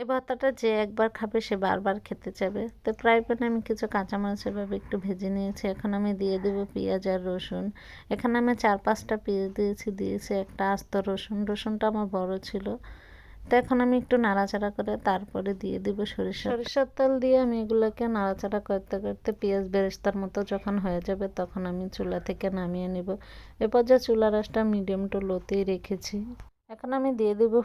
এই ভর্তাটা যে একবার খাবে সে বারবার খেতে চাবে। তো ফ্রাই প্যানে আমি কিছু কাঁচামরিচ এভাবে একটু ভেজে নিয়েছি। এখন আমি দিয়ে দেবো পেঁয়াজ আর রসুন। এখানে আমি 4-5টা পেঁয়াজ দিয়েছি একটা আস্ত রসুন। রসুনটা আমার বড় ছিল। তো এখন আমি একটু নাড়াচাড়া করে তারপরে দিয়ে দেবো সরিষার তেল দিয়ে আমি এগুলোকে নাড়াচাড়া করতে করতে পেঁয়াজ বেরেস্তার মতো যখন হয়ে যাবে তখন আমি চুলা থেকে নামিয়ে নেব। এরপর যে চুলার আঁচটা মিডিয়াম টু লোতেই রেখেছি। এখন আমি দিয়ে দেবো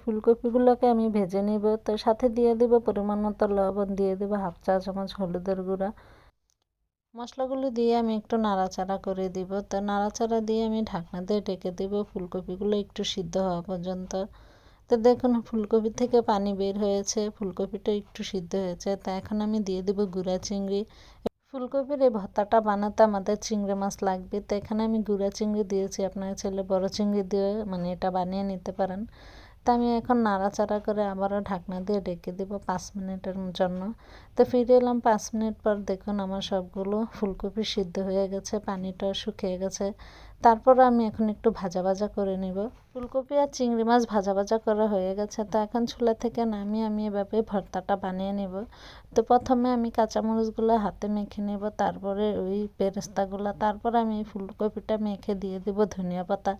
ফুলকপিগুলোকে আমি ভেজে নেব। তো সাথে দিয়ে দেবো পরিমাণ মতো লবণ, দিয়ে দেবো 1/2 চা চামচ হলুদের গুঁড়া। মশলাগুলো দিয়ে আমি একটু নাড়াচাড়া করে দিব। তো নাড়াচাড়া দিয়ে আমি ঢাকনা দিয়ে ঢেকে দেব ফুলকপিগুলো একটু সিদ্ধ হওয়া পর্যন্ত। তো দেখুন ফুলকপি থেকে পানি বের হয়েছে, ফুলকপিটা একটু সিদ্ধ হয়েছে। তা এখন আমি দিয়ে দেবো গুঁড়া চিংড়ি। ফুলকপির এই ভর্তাটা বানাতে আমাদের চিংড়ি মাছ লাগবে। তো এখানে আমি গুঁড়া চিংড়ি দিয়েছি, আপনার ছেলে বড় চিংড়ি দিয়ে মানে এটা বানিয়ে নিতে পারেন। তা আমি এখন নাড়াচাড়া করে আবারও ঢাকনা দিয়ে ঢেকে দেবো 5 মিনিটের জন্য। তো ফিরে এলাম 5 মিনিট পর। দেখুন আমার সবগুলো ফুলকপি সিদ্ধ হয়ে গেছে, পানিটা শুকিয়ে গেছে। তারপর আমি এখন একটু ভাজা ভাজা করে নিব। ফুলকপি আর চিংড়ি মাছ ভাজা ভাজা করা হয়ে গেছে। তো এখন চুলা থেকে নামিয়ে আমি এভাবে ভর্তাটা বানিয়ে নেব। তো প্রথমে আমি কাঁচামরিচগুলো হাতে মেখে নেব, তারপরে ওই বেরেস্তাগুলো, তারপরে আমি এই ফুলকপিটা মেখে দিয়ে দেবো ধনিয়া পাতা।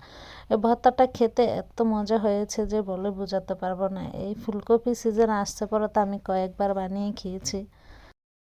এই ভর্তাটা খেতে এত মজা হয়েছে যে বলে বোঝাতে পারবো না। এই ফুলকপি সিজন আসছে পরে তো আমি কয়েকবার বানিয়ে খেয়েছি।